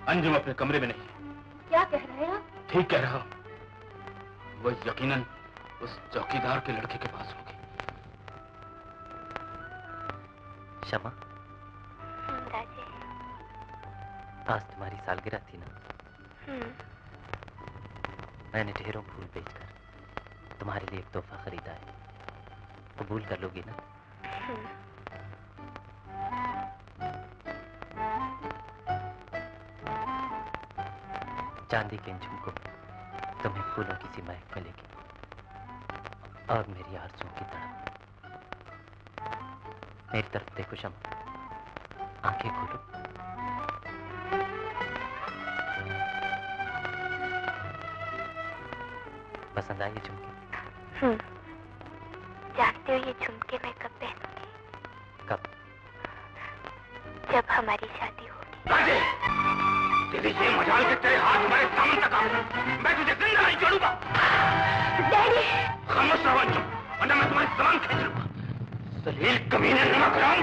अंजुम अपने कमरे में नहीं। क्या कह रहे हैं आप? ठीक कह रहा हूँ। वो यकीनन उस चौकीदार के लड़के के पास होगी। शमा, राजे, आज तुम्हारी सालगिरह थी ना? मैंने ढेरों फूल बेचकर तुम्हारे लिए एक तोहफा खरीदा है। कबूल कर लोगी ना? चांदी के इन झुमकों में तुम्हें फूलों की सी महक मिलेगी और मेरी आरज़ुओं की तड़प। मेरी तरफ देखो शमा, आंखें खोलो। पसंद आई ये झुमके? जानते हो ये झुमके मैं कब पहनूंगी? कब? जब हमारी शादी होगी। दीदी ये मजाल के तेरे हाथ हमारे सामने तक आ गए, मैं तुझे जिंदा नहीं छोड़ूंगा। डैडी! खामोश रहो अंजुम, वरना मैं तुम्हारी ज़बान खींच लूंगा। जलील कमीने नमक हराम।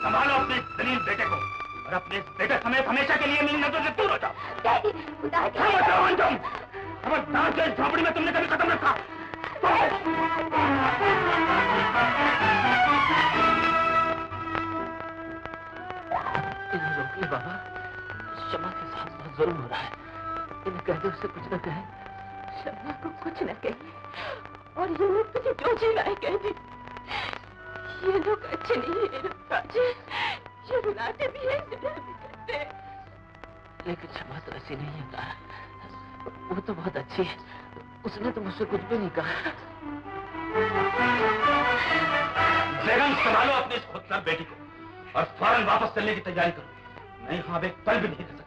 संभालो अपने इस दलील बेटे को और अपने इस बेटे समेत हमेशा के लिए मेरी नजर से दूर हो जाओ। डैडी, खुदा की खामोश रहो अंजुम, खबरदार जो इस झोपड़ी में तुमने कभी कदम रखा। इन्हें रोकिए बाबा, शमा के साथ बहुत जुल्म हो रहा है। इन्हें कह दो उससे कुछ न कहे। शमा को कुछ न कहिए और ये लोग तुझे जो जी लाए कह दी। ये लोग अच्छे नहीं है राजे, ये रुलाते भी है, जिधर भी करते हैं। लेकिन शमा तो ऐसी नहीं है तारा, वो तो बहुत अच्छी है। उसने तो मुझसे कुछ भी नहीं कहा। बेगम संभालो अपने इस खुददार बेटी को और फौरन वापस चलने की तैयारी करो। मैं यहाँ अब एक पल भी नहीं रह सकता।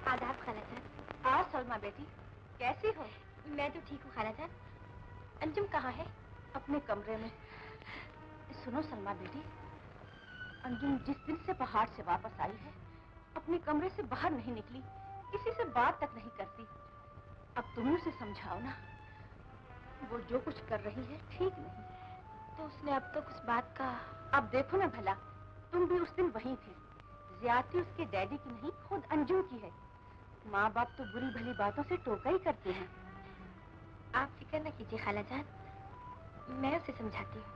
आदाब खालाजान। आओ सलमा बेटी, कैसी हो? मैं तो ठीक हूँ खालाजान। अंजुम कहाँ है? अपने कमरे में। सुनो सलमा बेटी, अंजुम जिस दिन से पहाड़ से वापस आई है अपने कमरे से बाहर नहीं निकली, किसी से बात तक नहीं करती। अब तुम उसे समझाओ ना, वो जो कुछ कर रही है ठीक नहीं। तो उसने अब तक उस बात का... अब देखो ना भला, तुम भी उस दिन वहीं थे। ज्यादती उसके डैडी की नहीं, खुद अंजुम की है। माँ बाप तो बुरी भली बातों से टोका ही करते हैं। आप फिक्र न कीजिए खालाजान, मैं उसे समझाती हूँ।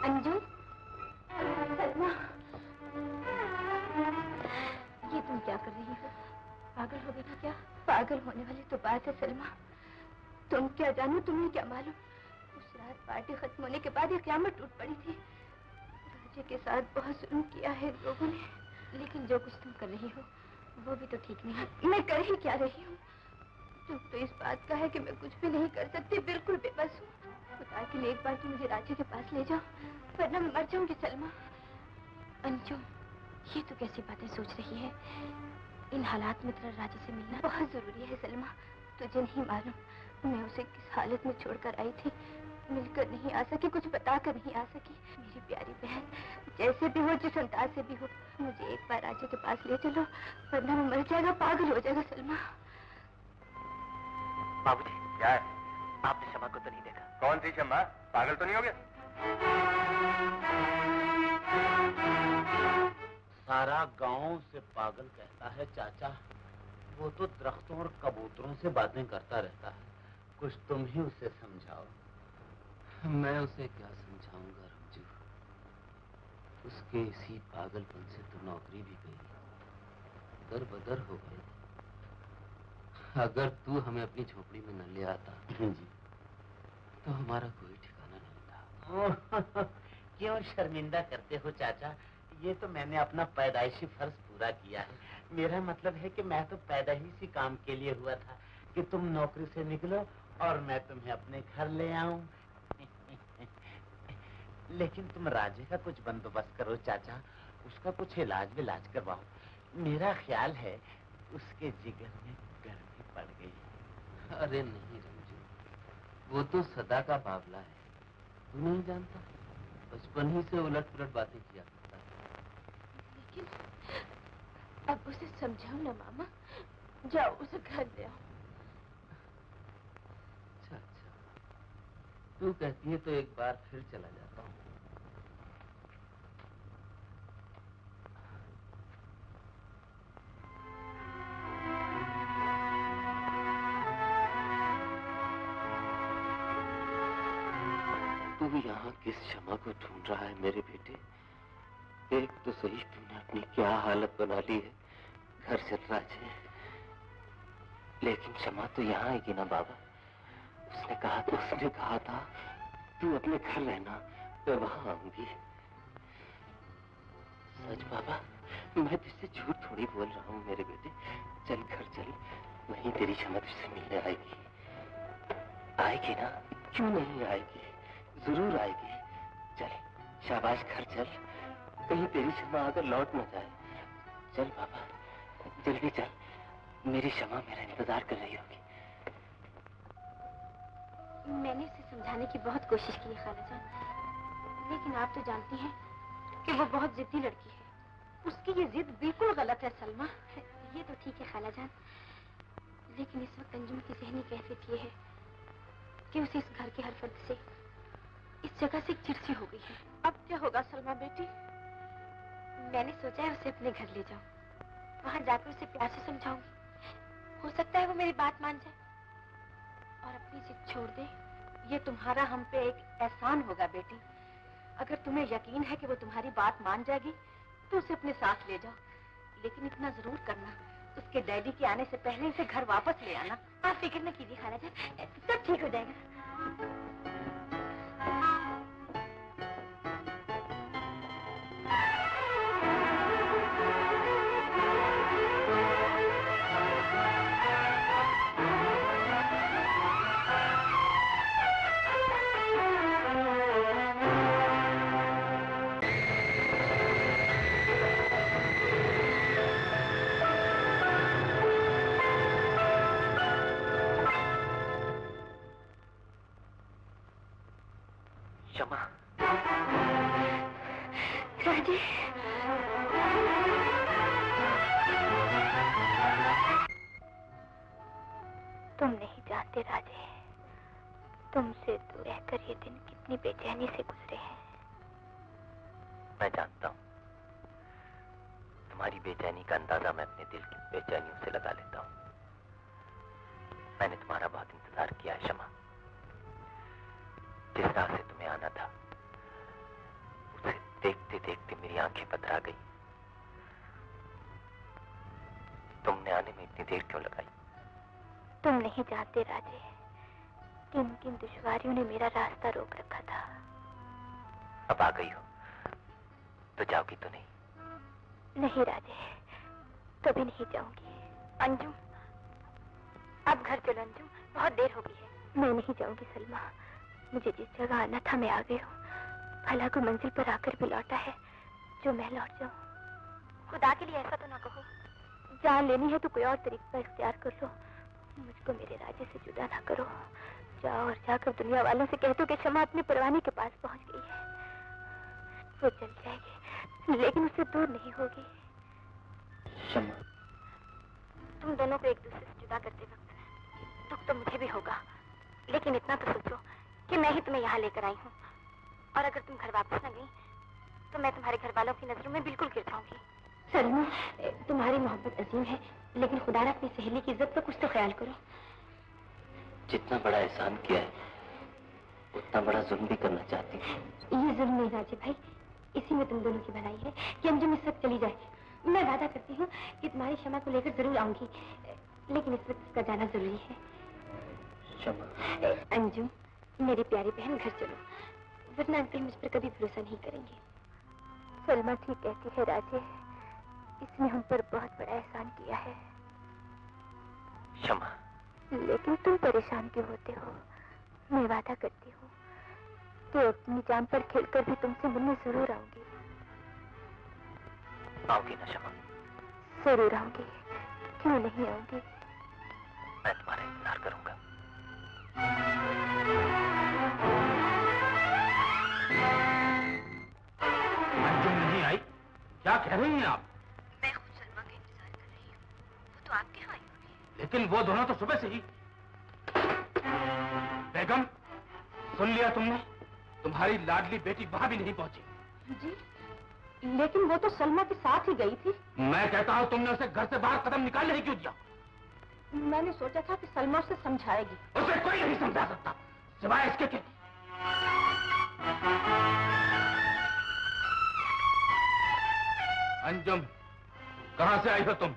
अंजुम, सलमा, ये तुम क्या कर रही हो? पागल हो गई थी क्या? पागल होने वाली तो बात है सलमा। तुम क्या जानो, तुम्हें क्या मालूम। उस रात पार्टी खत्म होने के बाद ये क़यामत टूट पड़ी थी। राजे के साथ बहुत जुल्म किया है लोगों ने। लेकिन जो कुछ तुम कर रही हो वो भी तो ठीक नहीं है। मैं कर ही क्या रही हूँ? दुख तो इस बात का है कि मैं कुछ भी नहीं कर सकती, बिल्कुल बेबस हूँ। खुदा के लिए एक बार तुम मुझे राजे के पास ले जाओ, वरना मैं मर जाऊंगी सलमा। अंजुम, ये तो कैसी बातें सोच रही है? इन हालात में तेरा राजे से मिलना बहुत जरूरी है सलमा। तुझे नहीं मालूम मैं उसे किस हालत में छोड़कर आई थी। मिलकर नहीं आ सकी, कुछ बताकर नहीं आ सकी। मेरी प्यारी बहन, जैसे भी हो, जिस अंदाज से भी हो, मुझे एक बार राजे के पास ले चलो, वरना मैं मर जाएगा, पागल हो जाएगा सलमा। बाबूजी, क्या है? आपने शमा को तो नहीं देखा? कौन थी शम्मा? पागल तो नहीं हो गया? सारा गांव से पागल कहता है चाचा। वो तो दरख्तों और कबूतरों से बातें करता रहता है। कुछ तुम ही उसे समझाओ। मैं उसे क्या समझाऊंगा रंजू? उसके इसी पागलपन से तो नौकरी भी गई, दर बदर हो गई। अगर तू हमें अपनी झोपड़ी में न ले आता जी, तो हमारा कोई ठिकाना नहीं था। क्यों शर्मिंदा करते हो चाचा? ये तो मैंने अपना पैदाइशी फर्ज पूरा किया है। मेरा मतलब है कि मैं तो पैदा ही इसी काम के लिए हुआ था कि तुम नौकरी से निकलो और मैं तुम्हें अपने घर ले आऊं। लेकिन तुम राजे का कुछ बंदोबस्त करो चाचा, उसका कुछ इलाज विलाज करवाओ। मेरा ख्याल है उसके जिगर में गर्मी पड़ गई। अरे नहीं रंजू, वो तो सदा का बावला है, तू नहीं जानता? बचपन ही से उलट पुलट बातें किया करता है। लेकिन अब उसे समझाओ ना मामा, जाओ उसे घर ले आओ। अच्छा, तू कहती है तो एक बार फिर चला जाता हूँ। तू यहाँ किस क्षमा को ढूंढ रहा है मेरे बेटे? एक तो सही तूने अपनी क्या हालत बना ली है। घर चल राजे, लेकिन क्षमा तो यहाँ आएगी ना बाबा? उसने कहा था तू अपने घर रहना, मैं वहां आऊंगी। सच बाबा, मैं तुझसे झूठ थोड़ी बोल रहा हूँ मेरे बेटे। चल घर चल, वहीं तेरी क्षमा तुझसे मिलने आएगी। आएगी ना? क्यों नहीं आएगी? जरूर आएगी। चल शाबाश, घर चल, कहीं तेरी क्षमा आकर लौट न जाए। चल बाबा, जल्दी चल, मेरी क्षमा मेरा इंतजार कर रही होगी। मैंने उसे समझाने की बहुत कोशिश की है खालाजान, लेकिन आप तो जानती हैं कि वो बहुत जिद्दी लड़की है। उसकी ये जिद बिल्कुल गलत है सलमा। ये तो ठीक है खालाजान, लेकिन इस वक्त अंजुम की ज़हनी कैफियत ये है कि उसे इस घर के हर फर्द से, इस जगह से चिड़ची हो गई है। अब क्या होगा सलमा बेटी? मैंने सोचा है उसे अपने घर ले जाऊं, वहां जाकर उसे प्यार से समझाऊंगी। हो सकता है वो मेरी बात मान जाए और अपनी जिद छोड़ दे। ये तुम्हारा हम पे एक एहसान होगा बेटी। अगर तुम्हें यकीन है कि वो तुम्हारी बात मान जाएगी तो उसे अपने साथ ले जाओ, लेकिन इतना जरूर करना, उसके डैडी के आने से पहले उसे घर वापस ले आना। आप फिक्र न कीजिए खालाजान, सब ठीक हो जाएगा। क्षमा राजे, तुम नहीं जानते राजे, तुमसे दूर रहकर ये दिन कितनी बेचैनी से गुजरे हैं। मैं जानता हूँ, तुम्हारी बेचैनी का अंदाजा मैं अपने दिल की बेचैनियों से लगा लेता हूँ। मैंने तुम्हारा बहुत इंतजार किया है क्षमा। जिस राह से तुम्हें आना था, उसे देखते देखते मेरी आंखें पथरा गई। तुमने आने में इतनी देर क्यों लगाई? तुम नहीं जानते राजे, किन किन दुश्वारियों ने मेरा रास्ता रोक रखा था। अब आ गई हो तो जाओगी तो नहीं? नहीं राजे, कभी नहीं जाऊंगी। अंजुम, अब घर चलो अंजुम, बहुत देर हो गई है। मैं नहीं जाऊंगी सलमा, मुझे जिस जगह आना था मैं आ गई हूँ। भला कोई मंजिल पर आकर भी लौटा है जो मैं लौट जाऊँ? खुदा के लिए ऐसा तो ना कहो। जान लेनी है तो कोई और तरीका इख्तियार कर लो, मुझको मेरे राजे से जुदा ना करो। जाओ और जाकर दुनिया वालों से कह दो कि क्षमा अपने परवाने के पास पहुंच गई है। वो चल जाएगी लेकिन उससे दूर नहीं होगी। क्षमा, तुम दोनों को एक दूसरे से जुदा करते वक्त दुख तो मुझे भी होगा, लेकिन इतना तो सोचो कि मैं ही तुम्हें यहाँ लेकर आई हूँ, और अगर तुम घर वापस न गई तो मैं तुम्हारे घर वालों की नजरों में बिल्कुल गिर जाऊंगी। सलमा, तुम्हारी मोहब्बत अजीम है, लेकिन खुदा ने अपनी सहेली की इज्जत पर कुछ तो ख्याल करो। जितना बड़ा एहसान किया है उतना बड़ा जुल्म भी करना चाहती हूँ। ये जुल्म नहीं राजे भाई, इसी में तुम दोनों की भलाई है कि अंजुम इस वक्त चली जाए। मैं वादा करती हूँ कि तुम्हारी क्षमा को लेकर जरूर आऊंगी, लेकिन इस वक्त इसका जाना जरूरी है। क्षमा? अंजुम, मेरी प्यारी बहन, घर चलो, वरना अंकल मुझ पर कभी भरोसा नहीं करेंगे। सलमा ठीक कहती है राजे, इसने हम पर बहुत बड़ा एहसान किया है। क्षमा? लेकिन तुम परेशान क्यों होते हो? मैं वादा करती हूँ कि अपनी जान पर खेलकर भी तुमसे मिलने जरूर आऊंगी। आओगी ना क्षमा? जरूर आऊंगी, क्यों नहीं आऊंगी। मैं तुम्हारा इंतजार करूंगा। अंजुम नहीं आई? क्या कह रही हैं आप? मैं खुद सलमा का इंतजार कर रही हूँ, वो तो आपके यहाँ आई होगी। लेकिन वो दोनों तो सुबह से ही। बेगम, सुन लिया तुमने? तुम्हारी लाडली बेटी वहां भी नहीं पहुंची। जी, लेकिन वो तो सलमा के साथ ही गई थी। मैं कहता हूँ तुमने उसे घर से बाहर कदम निकालने ही क्यों दिया? मैंने सोचा था कि सलमा उसे समझाएगी। उसे कोई नहीं समझा सकता सिवाय इसके के। अंजुम, कहां से आई हो तुम?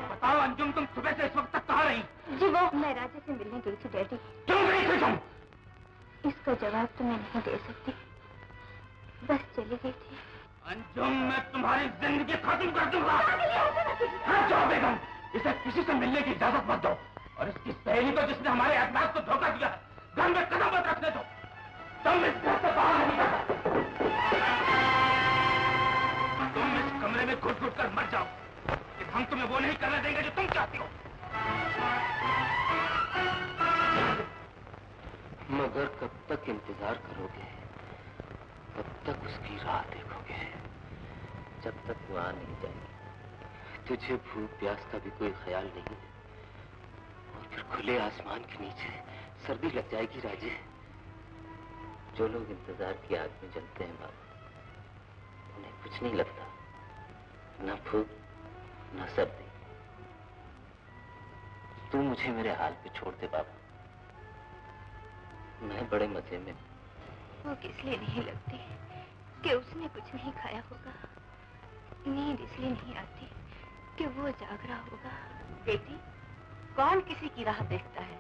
बताओ अंजुम, तुम सुबह से इस वक्त तक कहां रही? जी वो मैं राजे से मिलने गई थी डैडी। क्यों गई थी तुम? इसका जवाब तो मैं नहीं दे सकती, बस चली गई थी। अंजुम, मैं तुम्हारी जिंदगी खत्म कर दूंगा। हट जाओ बेगम, इसे किसी से मिलने की इजाजत मत दो, और इसकी सहेली को जिसने हमारे एतमाद को धोखा दिया है, घर में कदम मत रखने दो। तुम इस घर से बाहर नहीं कर सकते। तुम इस कमरे में घुट घुट कर मर जाओ, कि हम तुम्हें वो नहीं करने देंगे जो तुम चाहती हो। मगर कब तक इंतजार करोगे? कब तक उसकी राह देखोगे? जब तक वो आ नहीं जाएगी तुझे भूख प्यास का भी कोई ख्याल नहीं है, और फिर खुले आसमान के नीचे सर्दी लग जाएगी राजे। जो लोग इंतजार की आग में जलते हैं बाबा, उन्हें कुछ नहीं लगता, न भूख न सर्दी। तू मुझे मेरे हाल पे छोड़ दे बाबा, मैं बड़े मजे में। वो किस लिए नहीं लगती कि उसने कुछ नहीं खाया होगा। नींद इसलिए नहीं आती कि वो जाग रहा होगा। बेटी, कौन किसी की राह देखता है?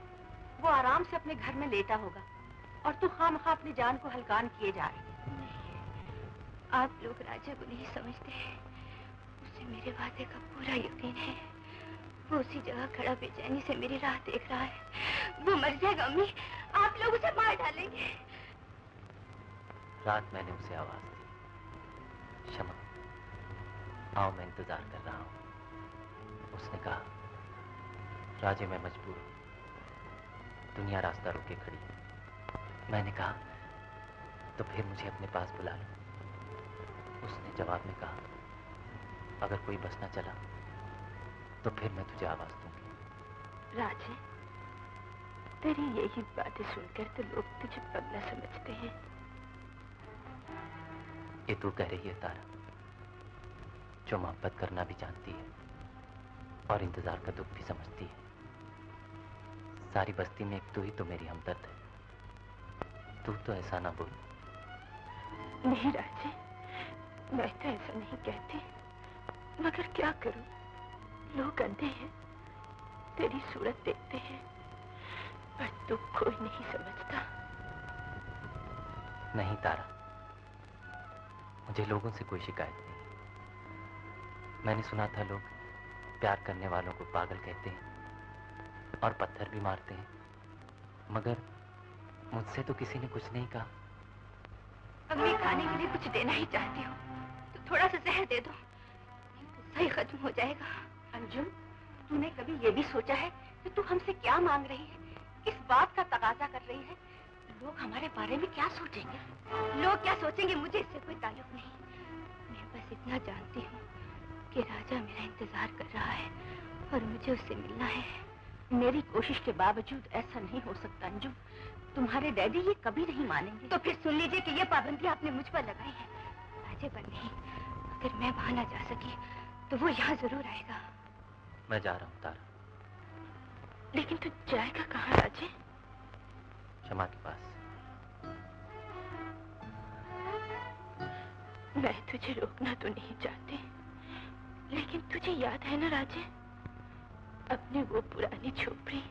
वो आराम से अपने घर में लेटा होगा और तू खामखा अपनी जान को हलकान किए जा रही है। नहीं, आप लोग राजा को नहीं समझते हैं। उसे मेरे वादे का पूरा यकीन है। वो उसी जगह खड़ा बेचैनी से मेरी राह देख रहा है। वो मर जाएगा अम्मी, आप लोग उसे मार डालेंगे। रात मैंने उसे आवाज दी, क्षमा, आओ मैं इंतजार कर रहा हूं। उसने कहा, राजे मैं मजबूर हूं, दुनिया रास्ता रोके खड़ी है। मैंने कहा, तो फिर मुझे अपने पास बुला लो। उसने जवाब में कहा, अगर कोई बस ना चला तो फिर मैं तुझे आवाज दूंगी। राजे, तेरी यही बातें सुनकर तो लोग तुझे पगला समझते हैं। ये तू कह रही है तारा, जो मोहब्बत करना भी जानती है और इंतजार का दुख भी समझती है। सारी बस्ती में एक तू ही तो मेरी हमदर्द है। तू तो ऐसा ना बोल। नहीं राजे, मैं तो ऐसा नहीं कहती, मगर क्या करूं, लोग अंधे हैं, तेरी सूरत देखते हैं पर दुख कोई नहीं समझता। नहीं तारा, मुझे लोगों से कोई शिकायत नहीं। मैंने सुना था लोग प्यार करने वालों को पागल कहते हैं और पत्थर भी मारते हैं, मगर मुझसे तो किसी ने कुछ नहीं कहा। अम्मी खाने के लिए कुछ देना ही चाहती हो तो थोड़ा सा जहर दे दो, सही खत्म हो जाएगा। अंजुम, तूने कभी ये भी सोचा है कि तू हमसे क्या मांग रही है, किस बात का तकाजा कर रही है? लोग हमारे बारे में क्या सोचेंगे? लोग क्या सोचेंगे मुझे इससे कोई ताल्लुक नहीं। मैं बस इतना जानती हूँ कि राजा मेरा इंतजार कर रहा है और मुझे उससे मिलना है। मेरी कोशिश के बावजूद ऐसा नहीं हो सकता अंजुम। तुम्हारे डैडी ये कभी नहीं मानेंगे। तो फिर सुन लीजिए कि ये पाबंदी आपने मुझ पर लगाई है, राजे पर नहीं। अगर मैं वहां ना जा सकी तो वो यहाँ जरूर आएगा। मैं जा रहा हूँ तारा। लेकिन तू जाएगा कहाँ राजे? शमा के पास। मैं तुझे रोकना तो नहीं चाहती, लेकिन तुझे याद है ना राजे, अपनी वो पुरानी झोपड़ी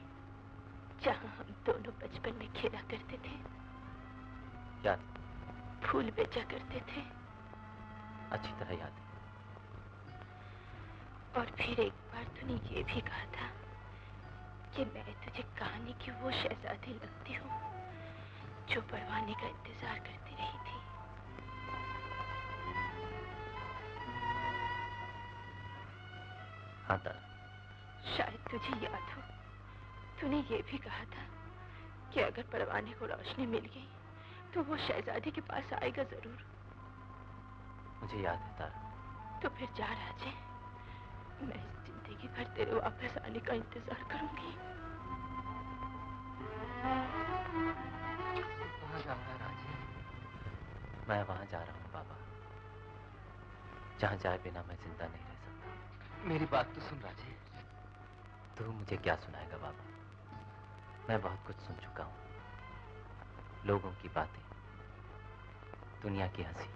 जहाँ हम दोनों बचपन में खेला करते थे, याद, फूल बेचा करते थे। अच्छी तरह याद है। और फिर एक बार तूने ये भी कहा था कि मैं तुझे कहानी की वो शहजादी लगती हूँ जो परवाने का इंतजार करती रही थी। हाँ तारा। शायद तुझे याद हो, तूने ये भी कहा था कि अगर परवाने को रोशनी मिल गई तो वो शहजादी के पास आएगा जरूर। मुझे याद है तारा। तो फिर जा राजे, मैं जिंदगी भर तेरे वापस आने का इंतजार करूंगी। कहाँ जा रहा है राजे? मैं वहां जा रहा हूँ बाबा, जहाँ जाए बिना मैं जिंदा नहीं रह सकता। मेरी बात तो सुन राजे। तू मुझे क्या सुनाएगा बाबा? मैं बहुत कुछ सुन चुका हूँ। लोगों की बातें, दुनिया की हंसी,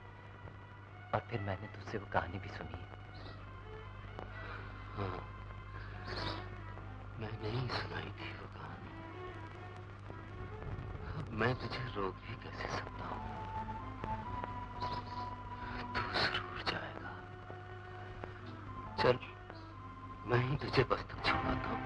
और फिर मैंने तुझसे वो कहानी भी सुनी है। हाँ, मैंने ही सुनाई थी वो कहानी। अब मैं तुझे रोक भी कैसे सकता हूँ? तू जरूर जाएगा। चल, मैं ही तुझे बस तक छुड़ाता हूँ।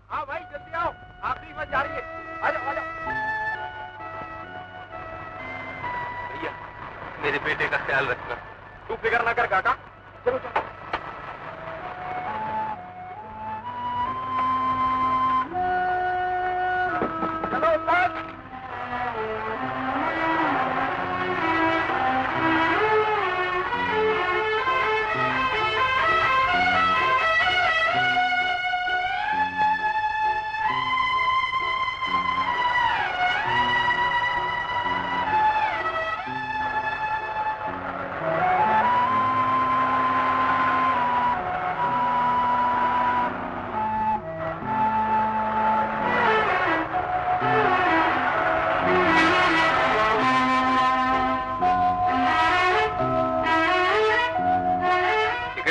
हाँ भाई जल्दी आओ, आखिरी बस जा रही है। आ जाओ आ जाओ। भैया, मेरे बेटे का ख्याल रखना। तू फिक्र ना कर काका। चलो चलो। चलो उस्ताद।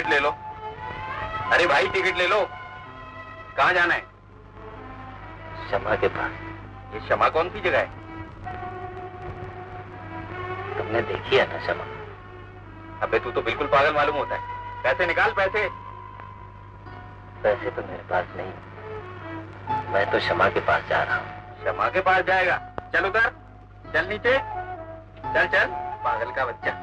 ले लो। अरे भाई टिकट ले लो। कहाँ जाना है? शमा के पास। ये शमा कौन सी जगह है? तुमने देखी है ना शमा? अबे तू तो बिल्कुल पागल मालूम होता है। पैसे निकाल पैसे। पैसे तो मेरे पास नहीं। मैं तो शमा के पास जा रहा हूँ। शमा के पास जाएगा? चल उधर, चल नीचे, चल चल पागल का बच्चा।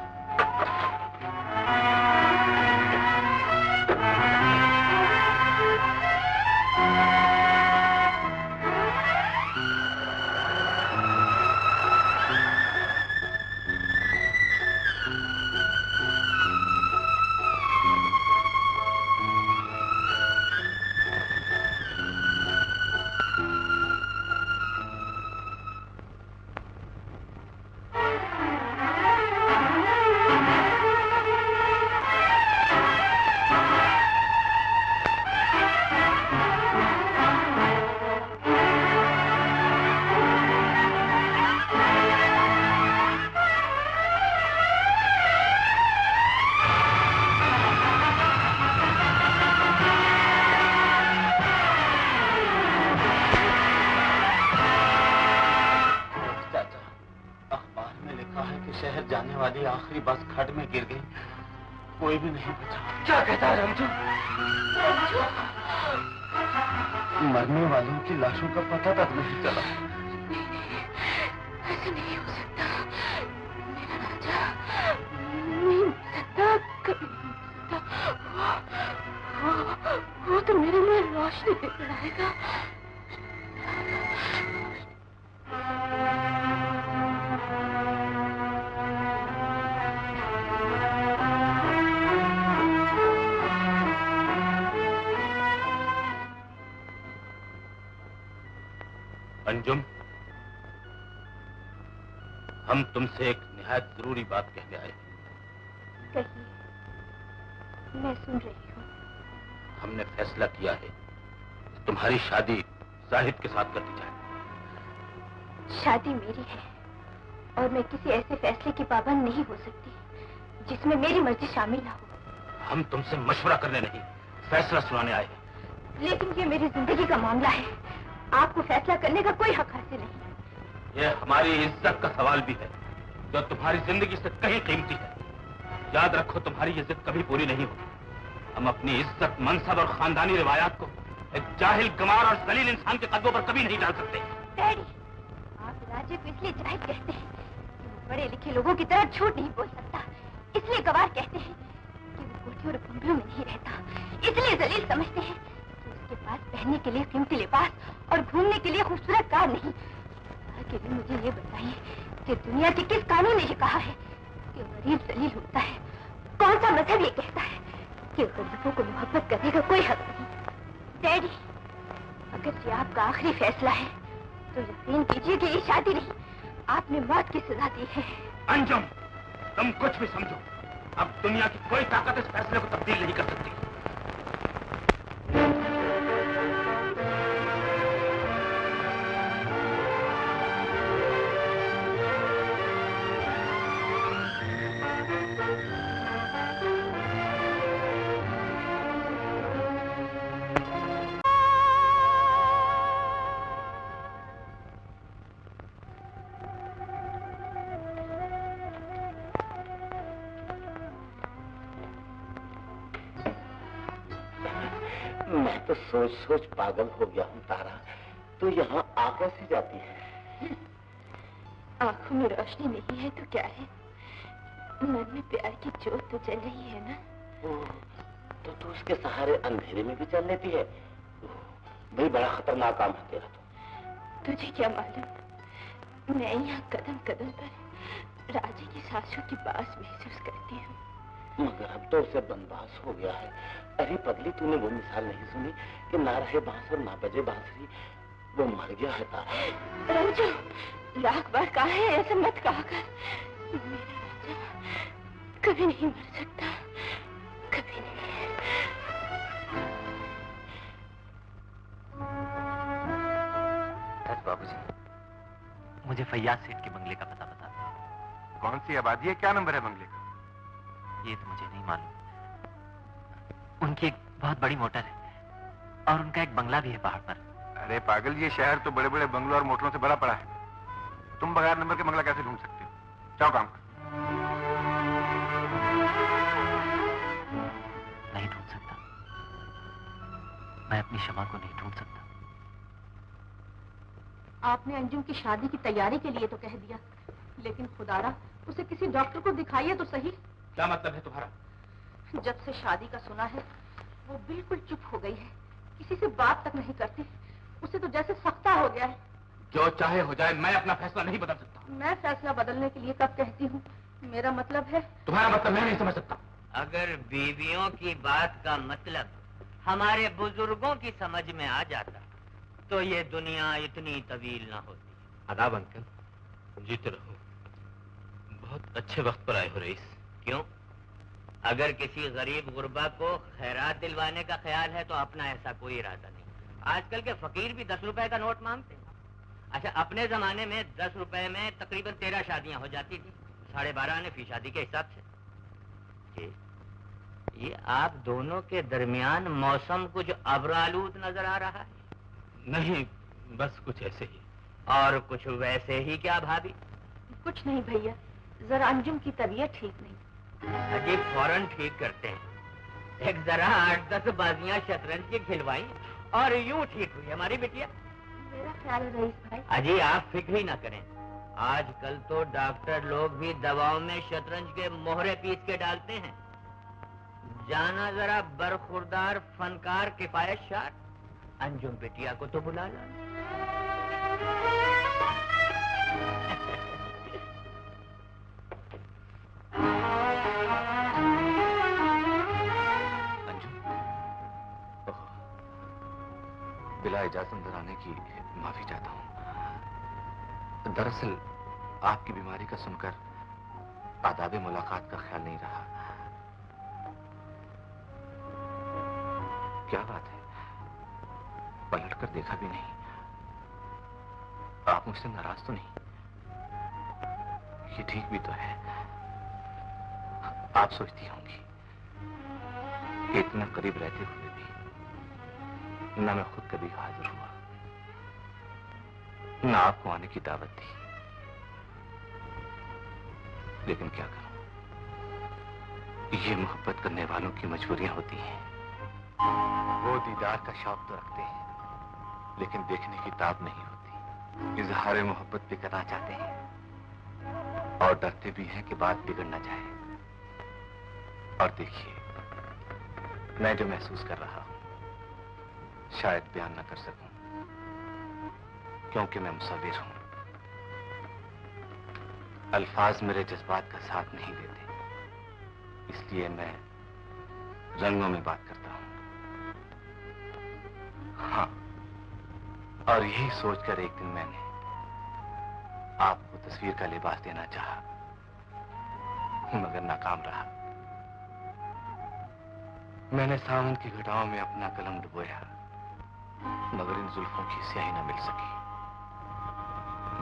आखिरी बस खड्ड में गिर गई, कोई भी नहीं बचा। क्या कहता है रंजू? मरने वालों की लाशों का पता तक नहीं चला। ऐसा नहीं हो सकता, मेरा राजा नहीं हो सकता, कभी नहीं हो सकता। वो तो मेरे लिए रोशनी लेकर आएगा। अंजुम, हम तुमसे एक निहायत जरूरी बात कहने आए। कहिए, मैं सुन रही हूँ। हमने फैसला किया है कि तुम्हारी शादी जाहिद के साथ कर दी जाए। शादी मेरी है और मैं किसी ऐसे फैसले की पाबंद नहीं हो सकती जिसमें मेरी मर्जी शामिल ना हो। हम तुमसे मशवरा करने नहीं, फैसला सुनाने आए। लेकिन ये मेरी जिंदगी का मामला है, आपको फैसला करने का कोई हक हासिल नहीं। ये हमारी इज्जत का सवाल भी है, जो तुम्हारी जिंदगी से कहीं कीमती है। याद रखो, तुम्हारी ये जिद कभी पूरी नहीं होगी। हम अपनी इज्जत, मनसब और खानदानी रिवायात को एक जाहिल, गमार और जलील इंसान के कदमों पर कभी नहीं डाल सकते। डैडी, आप राजे को इसलिए जाहिद कहते हैं कि वो पढ़े लिखे लोगों की तरह झूठ नहीं बोल सकता, इसलिए गवार कहते हैं कि वो कोठियों और बंगलों में नहीं रहता, इसलिए जलील समझते हैं कि उसके पास पहनने के लिए कीमती लिबास और घूमने के लिए खूबसूरत कार नहीं। आगे भी मुझे ये बताइए कि दुनिया के किस कानून ने ये कहा है कि गरीब जलील होता है? कौन सा मजहब ये कहता है कि गरीबों को मोहब्बत करने का कोई हक नहीं? डैडी, अगर ये आपका आखिरी फैसला है तो यकीन कीजिए कि ये शादी नहीं, आपने मौत की सजा दी है। अंजुम, तुम कुछ भी समझो, अब दुनिया की कोई ताकत इस फैसले को तब्दील नहीं कर सकती। मैं तो सोच सोच पागल हो गया हूँ तारा, तो यहाँ आ कैसे जाती है? आंखों में रोशनी नहीं है तो क्या है, मन में प्यार की जोत तो जल रही है ना। तो तू उसके सहारे अंधेरे में भी चल लेती है? भाई बड़ा खतरनाक काम है तेरा तो। तुझे क्या मालूम, मैं यहाँ कदम कदम पर राजे की सांसों की बास महसूस करती हूँ। मगर अब तो उसे बनवास हो गया है। अरे पगली, तूने वो मिसाल नहीं सुनी कि ना रहे बांस और ना बजे बांसुरी? वो मर गया है तारा। रंजू, लाख बार कहा है ऐसा मत कहा कर। मेरा राजा कभी नहीं मर सकता, कभी नहीं। बाबूजी, मुझे फैयाज सेठ के बंगले का पता बता दो। कौन सी आबादी है, क्या नंबर है बंगले का? ये तो मुझे नहीं मालूम। उनकी एक बहुत बड़ी मोटर है और उनका एक बंगला भी है पहाड़ पर। अरे पागल, ये शहर तो बड़े बड़े बंगलों और मोटरों से भरा पड़ा है। तुम बगैर नंबर के बंगला कैसे ढूंढ सकते हो? जाओ काम करो। नहीं ढूंढ सकता, मैं अपनी शमा को नहीं ढूंढ सकता। आपने अंजुम की शादी की तैयारी के लिए तो कह दिया, लेकिन खुदारा उसे किसी डॉक्टर को दिखाइए तो सही। क्या मतलब है तुम्हारा? जब से शादी का सुना है वो बिल्कुल चुप हो गई है, किसी से बात तक नहीं करती। उसे तो जैसे सख्ता हो गया है। जो चाहे हो जाए, मैं अपना फैसला नहीं बदल सकता। मैं फैसला बदलने के लिए कब कहती हूँ? मेरा मतलब है। तुम्हारा मतलब मैं नहीं समझ सकता। अगर बीवियों की बात का मतलब हमारे बुजुर्गों की समझ में आ जाता तो ये दुनिया इतनी तवील ना होती। आदाब अंकल, जीते रहो। बहुत अच्छे वक्त पर आए हो रईस। क्यों? अगर किसी गरीब गुरबा को खैरात दिलवाने का ख्याल है तो अपना ऐसा कोई इरादा नहीं। आजकल के फकीर भी 10 रुपए का नोट मांगते हैं। अच्छा, अपने जमाने में 10 रुपए में तकरीबन 13 शादियां हो जाती थी, 12.5 आने फी शादी के हिसाब से। ये आप दोनों के दरमियान मौसम कुछ अब्रालूद नजर आ रहा है? नहीं, बस कुछ ऐसे ही। और कुछ वैसे ही क्या भाभी? कुछ नहीं भैया, जरा अंजुम की तबीयत ठीक नहीं। अजी फौरन ठीक करते हैं। एक जरा 8-10 बाजियां शतरंज की खिलवाई और यूं ठीक हुई हमारी बिटिया। मेरा ख्याल है रईस भाई। अजी आप फिक्र ही ना करें, आजकल तो डॉक्टर लोग भी दवाओं में शतरंज के मोहरे पीस के डालते हैं। जाना जरा बरखुरदार फनकार किफायत शार अंजुम बिटिया को तो बुला ला। बिलाल ज़रा इजाजत दिलाने की माफी चाहता हूँ। दरअसल आपकी बीमारी का सुनकर आदाब मुलाकात का ख्याल नहीं रहा। क्या बात है, पलट कर देखा भी नहीं। आप मुझसे नाराज तो नहीं? ये ठीक भी तो है। आप सोचती होंगी कि इतना करीब रहते हुए भी ना मैं खुद कभी हाजिर हुआ, ना आपको आने की दावत दी। लेकिन क्या करूं, ये मोहब्बत करने वालों की मजबूरियां होती हैं। वो दीदार का शौक तो रखते हैं, लेकिन देखने की ताब नहीं होती। इजहार मोहब्बत भी करना चाहते हैं और डरते भी हैं कि बात बिगड़ ना जाए। और देखिए, मैं जो महसूस कर रहा हूं शायद बयान न कर सकूं, क्योंकि मैं मुसव्विर हूं। अल्फाज मेरे जज्बात का साथ नहीं देते, इसलिए मैं रंगों में बात करता हूं। हाँ, और यही सोचकर एक दिन मैंने आपको तस्वीर का लिबास देना चाहा, मगर नाकाम रहा। मैंने सावन की घटाओं में अपना कलम डुबोया, मगर इन जुल्फों की स्याही न मिल सकी।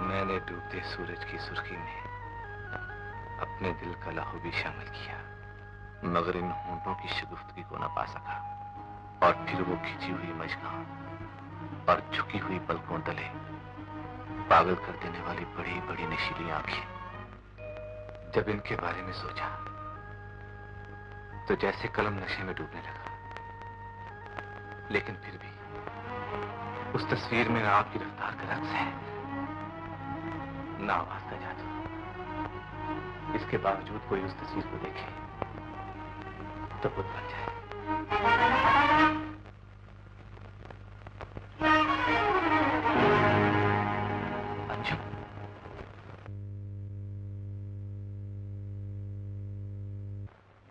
मैंने डूबते सूरज की सुर्खी में अपने दिल का लहू भी शामिल किया, मगर इन होंठों की शगुफ्तगी को न पा सका। और फिर वो खिंची हुई मशकां और झुकी हुई पलकों तले पागल कर देने वाली बड़ी बड़ी नशीली आंखें। जब इनके बारे में सोचा तो जैसे कलम नशे में डूबने लगा। लेकिन फिर भी उस तस्वीर में ना आपकी रफ्तार का रक्स है, ना आवाज का जादू। इसके बावजूद कोई उस तस्वीर को देखे तो बुत बन जाए। अंजुम,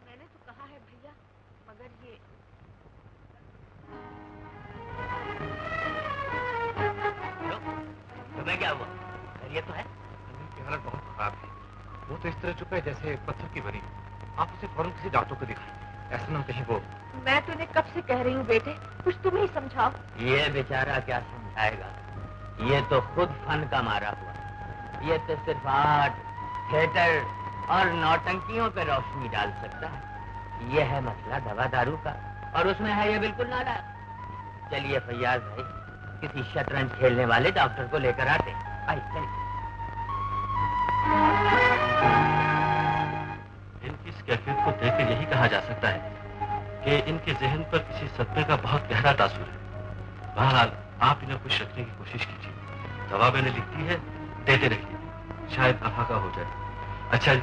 मैंने तो कहा है भैया, मगर ये तुम्हें क्या हुआ? ये तो है की हालत बहुत खराब है। वो तो इस तरह चुप है जैसे पत्थर की बनी। आप उसे फौरन किसी डॉक्टर को दिखाएं, ऐसा ना कहीं वो। मैं तुम्हें कब से कह रही हूँ बेटे, कुछ तुम ही समझाओ। ये बेचारा क्या समझाएगा, ये तो खुद फन का मारा हुआ। ये तो सिर्फ आर्ट, थिएटर और नौटंकियों पे रोशनी डाल सकता है। ये है मसला दवा दारू का, और उसमें है ये बिल्कुल नालायक। चलिए फैयाज भाई, किसी शतरंज खेलने वाले डॉक्टर को लेकर आते। आइए चलिए। इनकी इस कैफियत को देखकर यही कहा जा सकता है कि इनके जहन पर किसी सदमे का बहुत गहरा तासुर है। बहरहाल आप इन्हें खुश रखने की कोशिश कीजिए। दवा मैंने लिख दी है, देते रहिए, शायद अफाका हो जाए। अच्छा